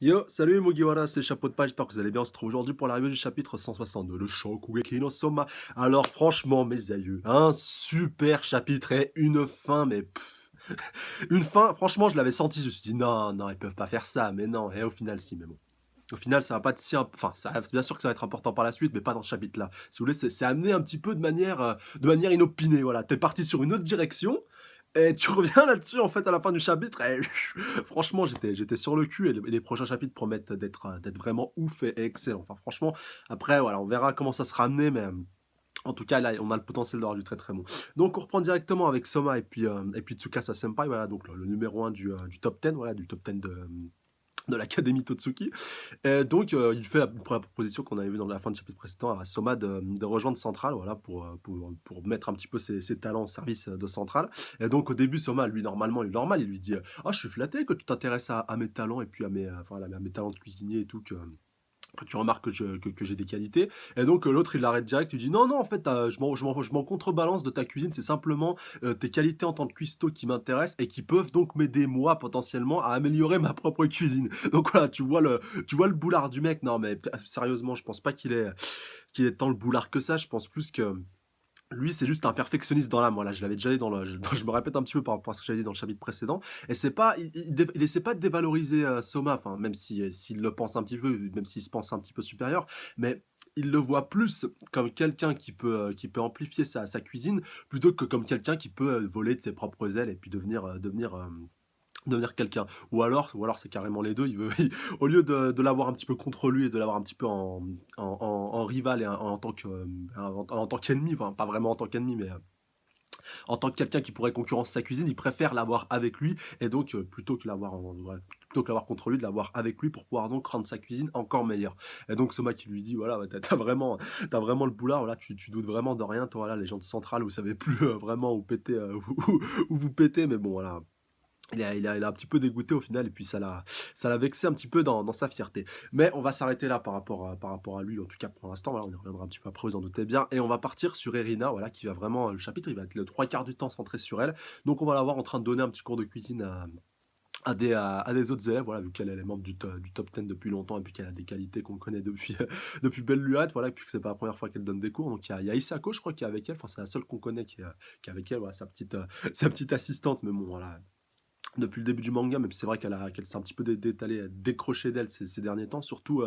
Yo, salut Mugiwara, c'est Chapeau de Page, j'espère que vous allez bien. On se retrouve aujourd'hui pour la review du chapitre 162, le Shokugeki no Soma. Alors franchement, mes aïeux, un super chapitre et une fin, mais une fin, franchement, je l'avais senti, je me suis dit non, non, ils peuvent pas faire ça, mais non, et au final, si, mais bon. Au final, ça va pas être si, enfin, bien sûr que ça va être important par la suite, mais pas dans ce chapitre-là. Si vous voulez, c'est amené un petit peu de manière inopinée. Voilà, t'es parti sur une autre direction. Et tu reviens là-dessus, en fait, à la fin du chapitre, et franchement, j'étais sur le cul, et les prochains chapitres promettent d'être vraiment ouf et excellents. Enfin, franchement, après, voilà, on verra comment ça sera amené, mais en tout cas, là, on a le potentiel d'avoir du très très bon. Donc, on reprend directement avec Soma et puis Tsukasa Senpai, voilà, donc le numéro un du top 10, voilà, du top 10 de l'Académie Totsuki. Et donc, il fait la proposition qu'on avait vue dans la fin du chapitre précédent à Soma de rejoindre Central, voilà, pour mettre un petit peu ses talents au service de Central. Et donc, au début, Soma, lui, normalement, il lui dit ah, je suis flatté que tu t'intéresses à mes talents et puis enfin, à mes talents de cuisinier et tout, que tu remarques que j'ai des qualités. Et donc, l'autre, il l'arrête direct, il dit non, non, en fait, je m'en contrebalance de ta cuisine, c'est simplement tes qualités en tant que cuistot qui m'intéressent et qui peuvent donc m'aider, moi, potentiellement, à améliorer ma propre cuisine. Donc voilà, tu vois le boulard du mec. Non, mais sérieusement, je pense pas qu'il est tant le boulard que ça. Je pense plus que lui, c'est juste un perfectionniste dans l'âme. Voilà, je l'avais déjà dit je me répète un petit peu par rapport à ce que j'avais dit dans le chapitre précédent. Et c'est pas, il essaie pas de dévaloriser Soma, enfin, même si, s'il le pense un petit peu, même s'il se pense un petit peu supérieur, mais il le voit plus comme quelqu'un qui peut amplifier sa cuisine plutôt que comme quelqu'un qui peut voler de ses propres ailes et puis devenir quelqu'un. Ou alors c'est carrément les deux. Au lieu de l'avoir un petit peu contre lui et de l'avoir un petit peu en rival et en tant en tant qu'ennemi, enfin pas vraiment en tant qu'ennemi, mais en tant que quelqu'un qui pourrait concurrencer sa cuisine, il préfère l'avoir avec lui et donc voilà, plutôt que l'avoir contre lui, de l'avoir avec lui pour pouvoir donc rendre sa cuisine encore meilleure. Et donc Soma qui lui dit voilà, ouais, t'as vraiment le boulard, voilà, tu doutes vraiment de rien, toi voilà, les gens de Centrale, vous savez plus vraiment où péter, où vous pétez, mais bon voilà, il a un petit peu dégoûté au final et puis ça l'a vexé un petit peu dans sa fierté. Mais on va s'arrêter là par rapport à lui, en tout cas pour l'instant, voilà, on y reviendra un petit peu après, vous en doutez bien. Et on va partir sur Erina, voilà, qui va vraiment, le chapitre, il va être le trois quarts du temps centré sur elle. Donc on va la voir en train de donner un petit cours de cuisine à des autres élèves, voilà, vu qu'elle est membre du top 10 depuis longtemps et puis qu'elle a des qualités qu'on connaît depuis, depuis belle lurette, voilà, puis que c'est pas la première fois qu'elle donne des cours. Donc il y a Isako, je crois, qui est avec elle, enfin c'est la seule qu'on connaît qui est avec elle, voilà, sa petite assistante, mais bon, voilà, depuis le début du manga, même si c'est vrai qu'elle s'est un petit peu décrochée d'elle ces derniers temps, surtout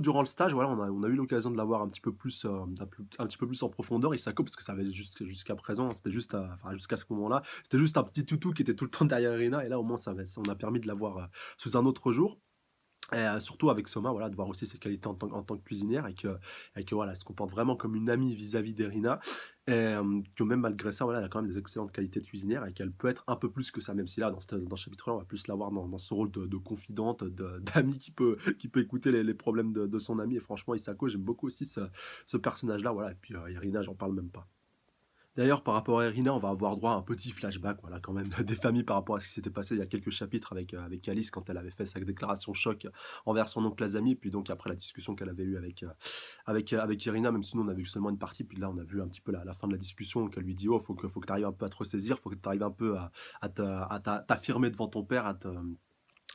durant le stage, voilà, on a eu l'occasion de la voir un petit peu plus, un petit peu plus en profondeur, Isako, parce que ça avait jusqu'à présent, c'était juste, enfin, jusqu'à ce moment-là, c'était juste un petit toutou qui était tout le temps derrière Irina, et là, au moins, ça on a permis de la voir sous un autre jour. Et surtout avec Soma, voilà, de voir aussi ses qualités en tant que cuisinière et que voilà, elle se comporte vraiment comme une amie vis-à-vis d'Erina. Et que même malgré ça, voilà, elle a quand même des excellentes qualités de cuisinière et qu'elle peut être un peu plus que ça, même si là, dans ce chapitre-là, on va plus la voir dans ce rôle de confidente, d'amie qui peut écouter les problèmes de son ami. Et franchement, Isako, j'aime beaucoup aussi ce personnage-là. Voilà. Et puis Irina, j'en parle même pas. D'ailleurs, par rapport à Irina, on va avoir droit à un petit flashback, voilà, quand même, des familles par rapport à ce qui s'était passé il y a quelques chapitres avec Alice quand elle avait fait sa déclaration choc envers son oncle Azami, puis donc après la discussion qu'elle avait eue avec Irina, même si nous on a vu seulement une partie, puis là on a vu un petit peu la fin de la discussion, qu'elle lui dit oh faut que tu arrives un peu à te ressaisir, faut que tu arrives un peu t'affirmer devant ton père,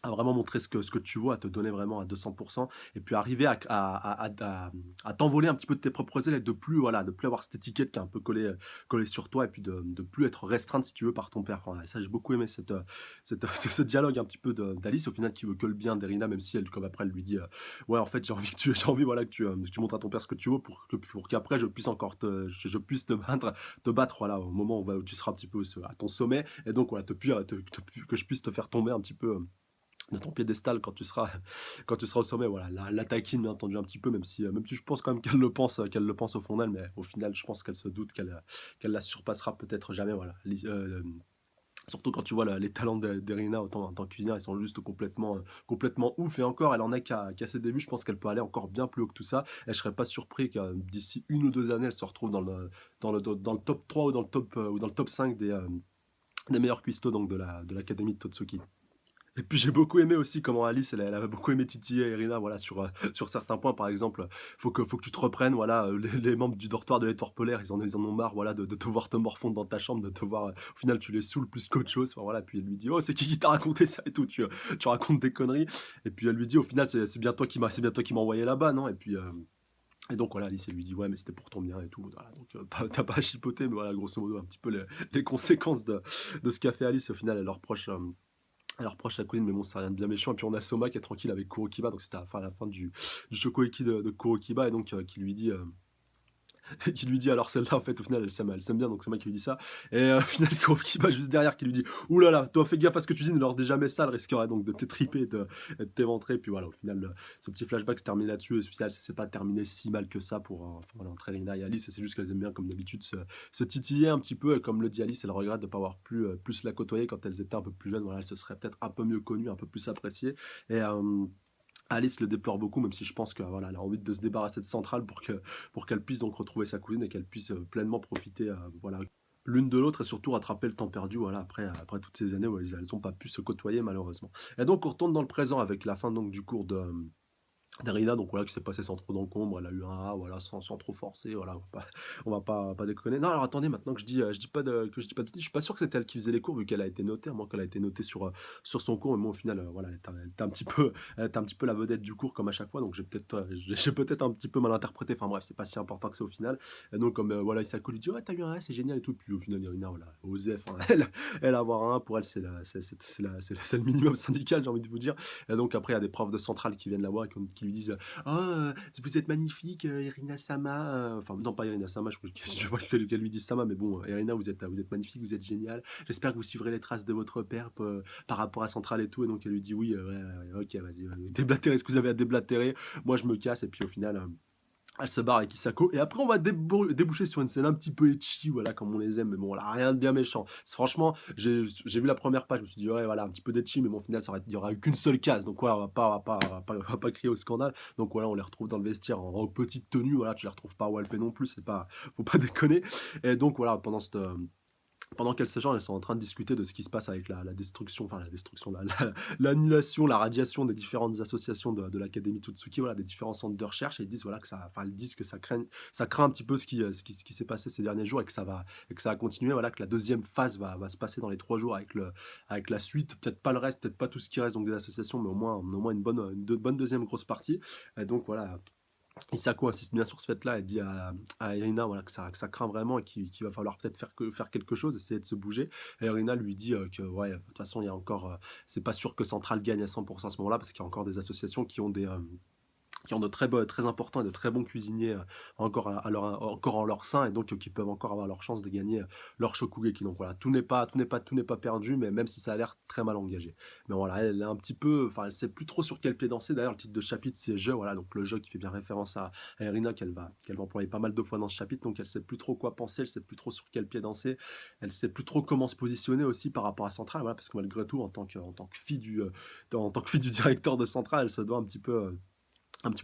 à vraiment montrer ce que tu vaux, à te donner vraiment à 200%, et puis arriver à t'envoler un petit peu de tes propres ailes, et de plus avoir cette étiquette qui est un peu collée sur toi, et puis de plus être restreinte, si tu veux, par ton père. Enfin, et ça, j'ai beaucoup aimé ce dialogue un petit peu d'Alice, au final, qui veut que le bien d'Erina, même si elle, comme après, elle lui dit ouais, en fait, j'ai envie voilà, que tu montres à ton père ce que tu vaux pour qu'après, je puisse encore je puisse te battre voilà, au moment où tu seras un petit peu à ton sommet, et donc, voilà, que je puisse te faire tomber un petit peu de ton piédestal quand tu seras au sommet, voilà, la taquine bien entendu un petit peu, même si je pense quand même qu'elle le pense au fond d'elle, mais au final, je pense qu'elle se doute qu'elle la surpassera peut-être jamais, voilà. Surtout quand tu vois les talents d'Erina en tant que cuisinière, ils sont juste complètement ouf. Et encore, elle en est qu'à ses débuts. Je pense qu'elle peut aller encore bien plus haut que tout ça. Et je serais pas surpris que d'ici une ou deux années, elle se retrouve dans le top 3 ou dans le top 5 des meilleurs cuistots donc de l'Académie de Totsuki. Et puis j'ai beaucoup aimé aussi comment Alice, elle avait beaucoup aimé titiller Irina, voilà, sur, sur certains points. Par exemple, faut que tu te reprennes, voilà, les membres du dortoir de l'étoile polaire, ils en ont marre, voilà, de te voir te morfondre dans ta chambre, de te voir, au final, tu les saoules plus qu'autre chose. Enfin, voilà, puis elle lui dit: «Oh, c'est qui t'a raconté ça et tout? Tu racontes des conneries». Et puis elle lui dit: «Au final, c'est bien toi qui m'as envoyé là-bas, non?» Et donc voilà, Alice, elle lui dit: «Ouais, mais c'était pour ton bien et tout». Voilà, donc tu pas à chipoter, mais voilà, grosso modo, un petit peu les conséquences de ce qu'a fait Alice. Au final, elle reproche sa cousine, mais bon, c'est rien de bien méchant. Et puis on a Soma qui est tranquille avec Kurokiba, donc c'était à la fin du Shokoeki de Kurokiba, et donc qui lui dit, qui lui dit alors celle-là, en fait, au final, elle s'aime bien, donc c'est moi qui lui dis ça. Et au final, Kurokiba juste derrière qui lui dit: «Ouh là là, toi fais gaffe à ce que tu dis, ne leur dis jamais ça, elle risquerait donc de t'étriper et de t'éventrer». Puis voilà, au final, ce petit flashback se termine là-dessus, et au final, ça s'est pas terminé si mal que ça pour, enfin voilà, entre Rina et Alice. Et c'est juste qu'elles aiment bien, comme d'habitude, se titiller un petit peu, et comme le dit Alice, elle regrette de ne pas avoir plus la côtoyer quand elles étaient un peu plus jeunes. Voilà, elles se seraient peut-être un peu mieux connues, un peu plus appréciées. Et Alice le déplore beaucoup, même si je pense que voilà, elle a envie de se débarrasser de Central pour qu'elle puisse donc retrouver sa cousine, et qu'elle puisse pleinement profiter, voilà, l'une de l'autre, et surtout rattraper le temps perdu, voilà, après toutes ces années où elles n'ont pas pu se côtoyer, malheureusement. Et donc on retourne dans le présent avec la fin donc du cours d'Arina, donc voilà, qui s'est passé sans trop d'encombre. Elle a eu un A, voilà, sans trop forcer, voilà, on va pas déconner. Non, alors attendez, maintenant que je dis pas de bêtises, je suis pas sûr que c'était elle qui faisait les cours, vu qu'elle a été notée, à moins qu'elle a été notée sur son cours. Mais moi, au final, voilà, elle était un petit peu la vedette du cours, comme à chaque fois, donc j'ai peut-être un petit peu mal interprété. Enfin bref, c'est pas si important que ça au final. Et donc, comme voilà, Isako lui dit: «Ouais, t'as eu un A, c'est génial et tout». Puis au final, Irina, voilà, osait, enfin, elle avoir un A, pour elle, c'est le minimum syndical, j'ai envie de vous dire. Et donc après, il y a des profs de centrale qui viennent la voir et qui lui disent: «Oh, vous êtes magnifique, Irina Sama», enfin non, pas Irina Sama, je vois qu'elle lui dit Sama, mais bon, Irina, vous êtes magnifique, vous êtes géniale. J'espère que vous suivrez les traces de votre père par rapport à Centrale et tout. Et donc elle lui dit: «Oui, ouais, ouais, ouais, ok, vas-y, déblatérez ce que vous avez à déblatérer. Moi, je me casse». Et puis au final, elle se barre avec Isako, et après on va déboucher sur une scène un petit peu ecchi, voilà, comme on les aime, mais bon, voilà, rien de bien méchant. Franchement, j'ai vu la première page, je me suis dit: «Ouais, voilà, un petit peu d'ecchi», mais bon, au final, il y aura eu qu'une seule case, donc voilà, on va pas crier au scandale. Donc voilà, on les retrouve dans le vestiaire en petite tenue, voilà, tu les retrouves pas à Walpé non plus, faut pas déconner. Et donc voilà, pendant qu'elles s'échangent, elles sont en train de discuter de ce qui se passe avec la destruction, enfin la destruction, l'annihilation, la radiation des différentes associations de l'Académie Tutsuki, voilà, des différents centres de recherche. Et ils disent, voilà, elles disent que ça craint un petit peu ce qui s'est passé ces derniers jours, et que ça va continuer, voilà, que la deuxième phase va se passer dans les 3 jours avec la suite, peut-être pas le reste, peut-être pas tout ce qui reste donc des associations, mais au moins une bonne deuxième grosse partie. Et donc voilà, Isako insiste bien sur ce fait-là, et dit à Irina, voilà, que ça craint vraiment, et qu'il va falloir peut-être faire quelque chose, essayer de se bouger. Et Irina lui dit que ouais, de toute façon, il y a encore, c'est pas sûr que Central gagne à 100% à ce moment-là, parce qu'il y a encore des associations qui ont très importants et de très bons cuisiniers, encore en leur sein, et donc qui peuvent encore avoir leur chance de gagner leur Shokugeki. Donc voilà, tout n'est pas perdu, mais même si ça a l'air très mal engagé. Mais voilà, elle est un petit peu, enfin, elle sait plus trop sur quel pied danser. D'ailleurs, le titre de chapitre, c'est jeu, voilà, donc le jeu qui fait bien référence à Irina, qu'elle va employer pas mal de fois dans ce chapitre. Donc elle sait plus trop quoi penser, elle sait plus trop sur quel pied danser, elle sait plus trop comment se positionner aussi par rapport à Central, voilà, parce que malgré tout, en tant que fille du directeur de Central, elle se doit un petit peu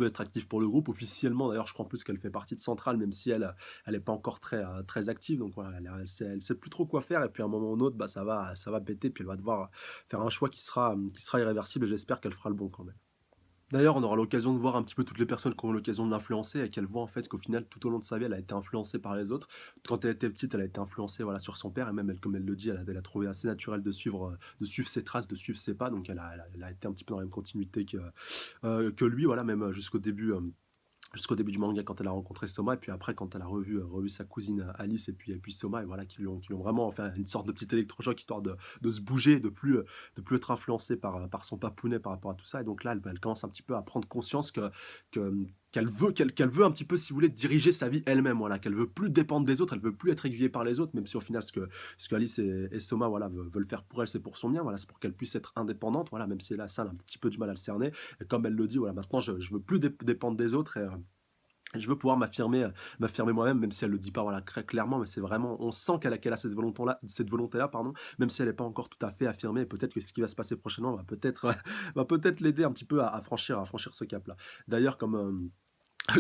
être active pour le groupe. Officiellement, d'ailleurs, je crois en plus qu'elle fait partie de Centrale, même si elle est pas encore très active. Donc voilà, elle sait plus trop quoi faire. Et puis à un moment ou un autre, bah, ça va péter. Puis elle va devoir faire un choix qui sera irréversible. Et j'espère qu'elle fera le bon quand même. D'ailleurs, on aura l'occasion de voir un petit peu toutes les personnes qui ont l'occasion de l'influencer, et qu'elle voit en fait qu'au final, tout au long de sa vie, elle a été influencée par les autres. Quand elle était petite, elle a été influencée, voilà, sur son père, et même elle, comme elle le dit, elle a trouvé assez naturel de suivre ses traces, de suivre ses pas. Donc elle a été un petit peu dans la même continuité que lui, voilà, même jusqu'au début du manga, quand elle a rencontré Soma. Et puis après, quand elle a revu sa cousine Alice, et puis Soma, et voilà, qui lui ont vraiment fait une sorte de petit électrochoc, histoire de se bouger, de plus être influencée par son papounet par rapport à tout ça. Et donc là, elle commence un petit peu à prendre conscience que qu'elle veut un petit peu, si vous voulez, diriger sa vie elle-même, voilà, qu'elle veut plus dépendre des autres, elle veut plus être aiguillée par les autres, même si au final, ce que Alice et Soma, voilà, veulent faire pour elle, c'est pour son bien, voilà, c'est pour qu'elle puisse être indépendante, voilà, même si là, ça, elle a un petit peu du mal à le cerner. Et comme elle le dit, voilà, maintenant, je veux plus dépendre des autres, et je veux pouvoir m'affirmer moi-même, même si elle le dit pas, voilà, très clairement, mais c'est vraiment, on sent qu'elle a cette volonté-là, pardon, même si elle n'est pas encore tout à fait affirmée. Et peut-être que ce qui va se passer prochainement va peut-être l'aider un petit peu à franchir ce cap-là. D'ailleurs, comme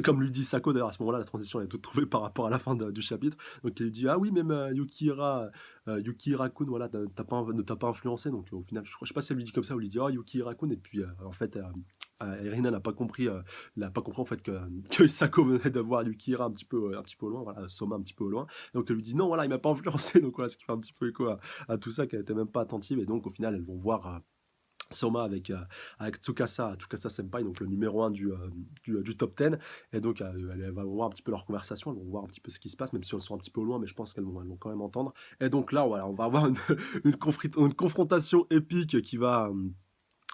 Comme lui dit Sako d'ailleurs à ce moment-là, la transition elle est toute trouvée par rapport à la fin du chapitre. Donc il lui dit: «Ah oui même, Yukihira-kun voilà, ne t'a pas influencé». Donc au final, je sais pas si elle lui dit comme ça ou elle lui dit: «Oh Yukihira-kun» et puis, en fait, Irina n'a pas compris en fait que que Sako venait de voir Yukihira un petit peu au loin, voilà, Soma un petit peu au loin. Donc elle lui dit: «Non voilà, il m'a pas influencé». Donc voilà, ce qui fait un petit peu écho à tout ça, qu'elle était même pas attentive et donc au final, elles vont voir, Soma avec Tsukasa Senpai, donc le numéro un du top 10. Et donc, elles vont voir un petit peu leur conversation, elles vont voir un petit peu ce qui se passe, même si elles sont un petit peu au loin, mais je pense elles vont quand même entendre. Et donc là, voilà, on va avoir une confrontation épique qui va.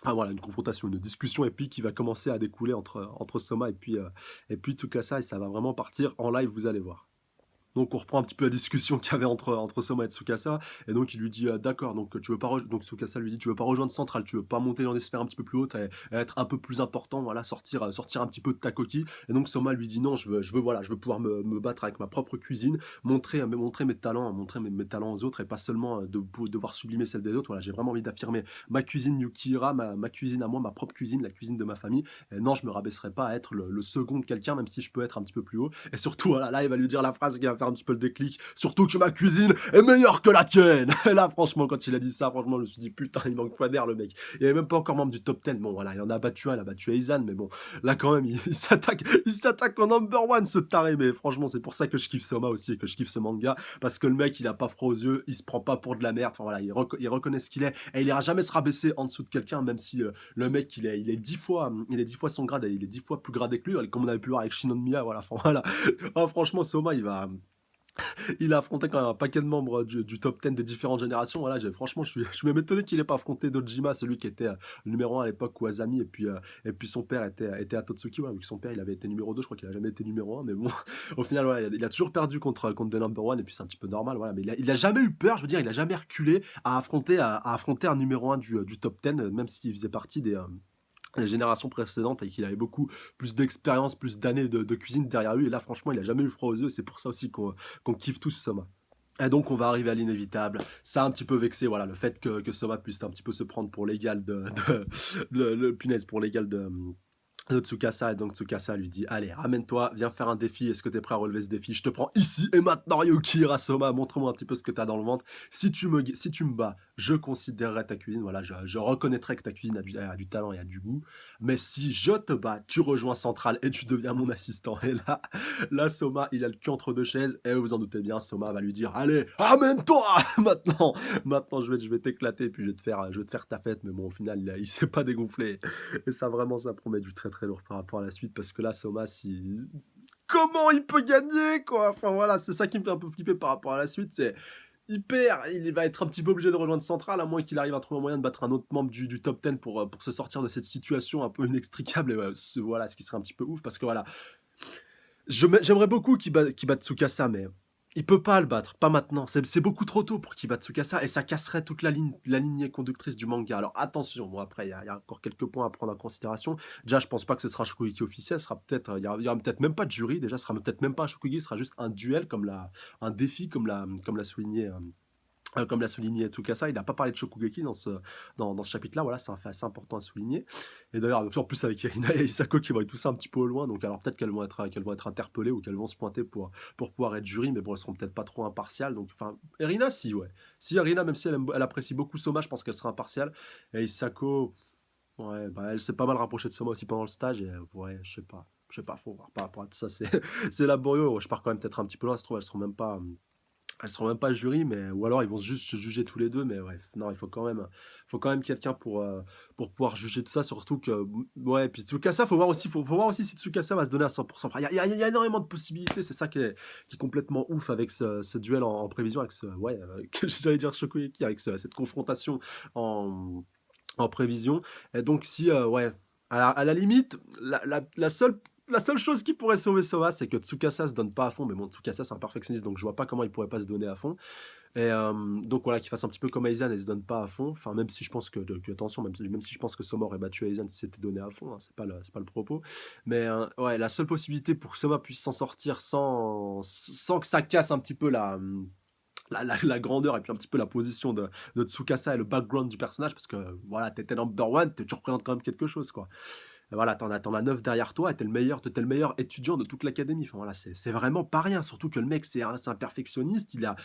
Voilà, une confrontation, une discussion épique qui va commencer à découler entre Soma et puis Tsukasa, et ça va vraiment partir en live, vous allez voir. Donc on reprend un petit peu la discussion qu'il y avait entre Soma et Tsukasa, et donc il lui dit d'accord, donc tu veux pas donc Tsukasa lui dit tu veux pas rejoindre Central, tu veux pas monter dans des sphères un petit peu plus hautes et être un peu plus important, voilà, sortir un petit peu de ta coquille. Et donc Soma lui dit non, voilà, je veux pouvoir me battre avec ma propre cuisine, montrer mes talents, montrer mes talents aux autres et pas seulement devoir sublimer celle des autres. Voilà, j'ai vraiment envie d'affirmer ma cuisine Yukihira, ma cuisine à moi, ma propre cuisine, la cuisine de ma famille. Et non, je me rabaisserai pas à être le second de quelqu'un, même si je peux être un petit peu plus haut. Et surtout, voilà, là, il va lui dire la phrase qui va faire un petit peu le déclic. Surtout que ma cuisine est meilleure que la tienne. Et là, franchement, quand il a dit ça, franchement, je me suis dit, putain, il manque pas d'air, le mec. Il est même pas encore membre du top 10. Bon, voilà, il en a battu un, il a battu Aizen, mais bon, là, quand même, il s'attaque en number one, ce taré. Mais franchement, c'est pour ça que je kiffe Soma aussi et que je kiffe ce manga. Parce que le mec, il a pas froid aux yeux, il se prend pas pour de la merde. Enfin, voilà, il reconnaît ce qu'il est. Et il ira jamais se rabaisser en dessous de quelqu'un, même si le mec, il est 10 fois son grade, il est 10 fois plus gradé que lui, comme on avait pu voir avec Shinon Miya, voilà. Enfin, voilà. Oh, franchement, Soma, il a affronté quand même un paquet de membres du top 10 des différentes générations. Voilà, franchement, je suis même étonné qu'il ait pas affronté Dojima, celui qui était le numéro un à l'époque, ou Azami, et puis son père était Atotsuki, voilà, vu que son père il avait été numéro 2, je crois qu'il a jamais été numéro un, mais bon, au final, voilà, il a toujours perdu contre des number one, et puis c'est un petit peu normal, voilà, mais il a jamais eu peur, je veux dire, il a jamais reculé à affronter un numéro un du top 10, même s'il faisait partie des générations précédentes et qu'il avait beaucoup plus d'expérience, plus d'années de cuisine derrière lui. Et là, franchement, il a jamais eu froid aux yeux. C'est pour ça aussi qu'on kiffe tous Soma. Et donc, on va arriver à l'inévitable. Ça a un petit peu vexé, voilà, le fait que Soma puisse un petit peu se prendre pour l'égal punaise, pour l'égal de Tsukasa. Et donc Tsukasa lui dit allez, ramène-toi, viens faire un défi, est-ce que t'es prêt à relever ce défi? Je te prends ici et maintenant, Yukihira Soma, montre-moi un petit peu ce que t'as dans le ventre. Si tu me bats, je considérerai ta cuisine, voilà, je reconnaîtrai que ta cuisine a du talent et a du goût. Mais si je te bats, tu rejoins Central et tu deviens mon assistant. Et là, Soma, il a le cul entre deux chaises, et vous en doutez bien, Soma va lui dire allez, ramène-toi maintenant, je vais t'éclater, puis je vais te faire ta fête. Mais bon, au final, il s'est pas dégonflé. Et ça, vraiment, ça promet du très très lourd par rapport à la suite, parce que là, Soma, comment il peut gagner, quoi? Enfin voilà, c'est ça qui me fait un peu flipper par rapport à la suite, c'est il perd, il va être un petit peu obligé de rejoindre Central, à moins qu'il arrive à trouver un moyen de battre un autre membre du top 10 pour se sortir de cette situation un peu inextricable. Et voilà, ce qui serait un petit peu ouf, parce que voilà, j'aimerais beaucoup qu'il batte Tsukasa, mais il peut pas le battre, pas maintenant. C'est beaucoup trop tôt pour qu'il batte Tsukasa, et ça casserait toute la lignée conductrice du manga. Alors attention, bon après, il y a encore quelques points à prendre en considération. Déjà, je pense pas que ce sera un Shokugeki officiel, ce sera peut-être, il y aura peut-être même pas de jury, déjà, ce sera peut-être même pas un Shokugeki, ce sera juste un duel, un défi, comme l'a souligné Tsukasa. Il n'a pas parlé de Shokugeki dans ce chapitre-là. Voilà, c'est un fait assez important à souligner. Et d'ailleurs, en plus avec Irina et Isako qui vont être tout ça un petit peu au loin. Donc, alors peut-être qu'elles vont être interpellées ou qu'elles vont se pointer pour pouvoir être jury, mais bon, elles seront peut-être pas trop impartiales. Donc, enfin, Irina, si, ouais. Si Irina, même si elle apprécie beaucoup Soma, je pense qu'elle sera impartiale. Et Isako, ouais, bah, elle s'est pas mal rapprochée de Soma aussi pendant le stage. Et ouais, je sais pas. Je sais pas, faut voir par rapport à tout ça. C'est laborieux. Ouais, je pars quand même peut-être un petit peu loin. Ça se trouve, elles seront même pas jury, mais ou alors ils vont juste se juger tous les deux. Mais bref, non, il faut quand même quelqu'un pour pouvoir juger de ça, surtout que ouais. Puis Tsukasa, faut voir aussi si Tsukasa va se donner à 100%. Enfin, il y a énormément de possibilités. C'est ça qui est complètement ouf avec ce duel en prévision, avec que j'allais dire Shokugeki, avec cette confrontation en en prévision. Et donc si ouais, à la limite, la seule chose qui pourrait sauver Soma, c'est que Tsukasa se donne pas à fond. Mais bon, Tsukasa, c'est un perfectionniste, donc je vois pas comment il pourrait pas se donner à fond. Et donc voilà, qu'il fasse un petit peu comme Aizen et se donne pas à fond. Enfin, même si je pense attention, même si je pense que Soma aurait battu Aizen si c'était donné à fond, hein, c'est pas le propos. Mais ouais, la seule possibilité pour que Soma puisse s'en sortir sans que ça casse un petit peu la grandeur et puis un petit peu la position de Tsukasa et le background du personnage, parce que voilà, t'étais number one, tu représentes quand même quelque chose, quoi. voilà, t'en as 9 derrière toi et tu le meilleur étudiant de toute l'académie. Enfin voilà, c'est vraiment pas rien, surtout que le mec, c'est un perfectionniste, il a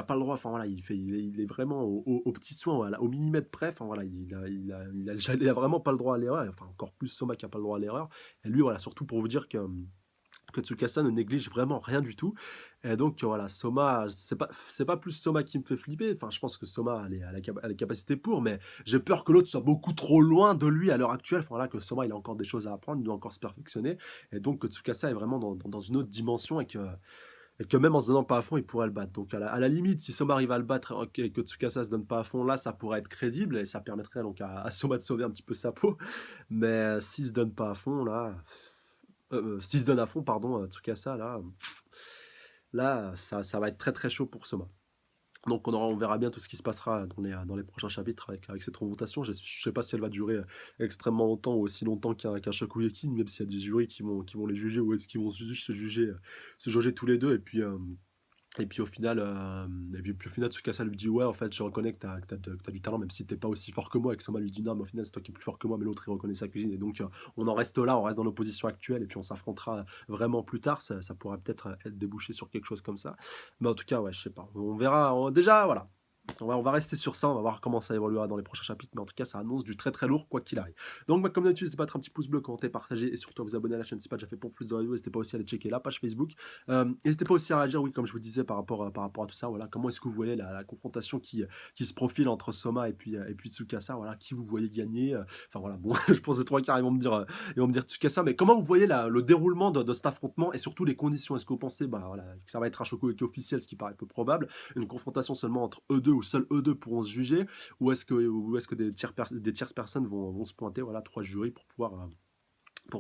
pas le droit, enfin voilà, il est vraiment aux petits soins, voilà, au millimètre près, enfin voilà, il a vraiment pas le droit à l'erreur, enfin encore plus Soma qui a pas le droit à l'erreur et lui, voilà, surtout pour vous dire que Tsukasa ne néglige vraiment rien du tout. Et donc voilà, Soma, c'est pas plus Soma qui me fait flipper. Enfin, je pense que Soma a les capacités pour, mais j'ai peur que l'autre soit beaucoup trop loin de lui à l'heure actuelle. Enfin, voilà, que Soma, il a encore des choses à apprendre, il doit encore se perfectionner. Et donc que Tsukasa est vraiment dans une autre dimension et que même en se donnant pas à fond, il pourrait le battre. Donc à la limite, si Soma arrive à le battre et que Tsukasa se donne pas à fond, là, ça pourrait être crédible et ça permettrait donc à Soma de sauver un petit peu sa peau. Mais s'il se donne pas à fond, là, s'il se donne à fond, pardon, Tsukasa, là, ça va être très très chaud pour Soma. Donc on verra bien tout ce qui se passera dans les prochains chapitres avec cette confrontation. Je ne sais pas si elle va durer extrêmement longtemps ou aussi longtemps qu'un Shokugeki, même s'il y a des jurys qui vont les juger ou est-ce qu'ils vont juste se juger tous les deux. Et puis au final, Tsukasa lui dit ouais, en fait, je reconnais que t'as du talent, même si t'es pas aussi fort que moi. Et que Soma lui dit non, mais au final, c'est toi qui es plus fort que moi. Mais l'autre, il reconnaît sa cuisine. Et donc, on en reste là, on reste dans l'opposition actuelle. Et puis, on s'affrontera vraiment plus tard. Ça pourra peut-être être débouché sur quelque chose comme ça. Mais en tout cas, ouais, je sais pas. On verra. Déjà, voilà. On va rester sur ça, on va voir comment ça évoluera dans les prochains chapitres, mais en tout cas, ça annonce du très très lourd, quoi qu'il arrive. Donc, comme d'habitude, n'hésitez pas à mettre un petit pouce bleu, commenter, partager et surtout à vous abonner à la chaîne si ce n'est pas déjà fait pour plus de vidéos. N'hésitez pas aussi à aller checker la page Facebook. N'hésitez pas aussi à réagir, oui, comme je vous disais, par rapport à tout ça. Voilà, comment est-ce que vous voyez la confrontation qui se profile entre Soma et puis Tsukasa. Voilà, qui vous voyez gagner. Enfin voilà, bon, je pense que les trois quarts ils vont me dire Tsukasa, mais comment vous voyez le déroulement de cet affrontement et surtout les conditions? Est-ce que vous pensez voilà, que ça va être un Shokugeki officiel, ce qui paraît peu probable, une confrontation seulement entre eux deux, où seuls eux deux pourront se juger, ou est-ce que des tierces personnes vont se pointer, voilà, trois jurys pour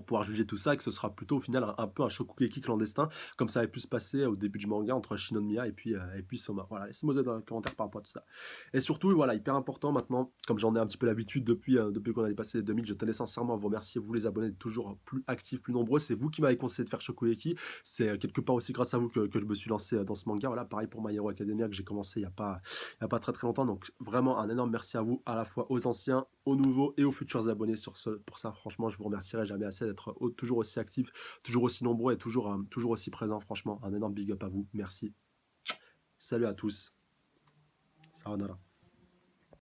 pouvoir juger tout ça, et que ce sera plutôt au final un peu un Shokugeki clandestin, comme ça avait pu se passer au début du manga entre Shinomiya et puis Soma. Voilà, laissez-moi dans les commentaires par rapport à tout ça. Et surtout, voilà, hyper important maintenant, comme j'en ai un petit peu l'habitude depuis qu'on a dépassé les 2000, je tenais sincèrement à vous remercier, vous les abonnés, d'être toujours plus actifs, plus nombreux. C'est vous qui m'avez conseillé de faire Shokugeki. C'est quelque part aussi grâce à vous que je me suis lancé dans ce manga. Voilà, pareil pour My Hero Academia que j'ai commencé il y a pas très très longtemps. Donc vraiment un énorme merci à vous, à la fois aux anciens, aux nouveaux et aux futurs abonnés pour ça. Franchement, je vous remercierai jamais assez d'être toujours aussi actifs, toujours aussi nombreux et toujours aussi présents. Franchement, un énorme big up à vous. Merci. Salut à tous. Sayonara.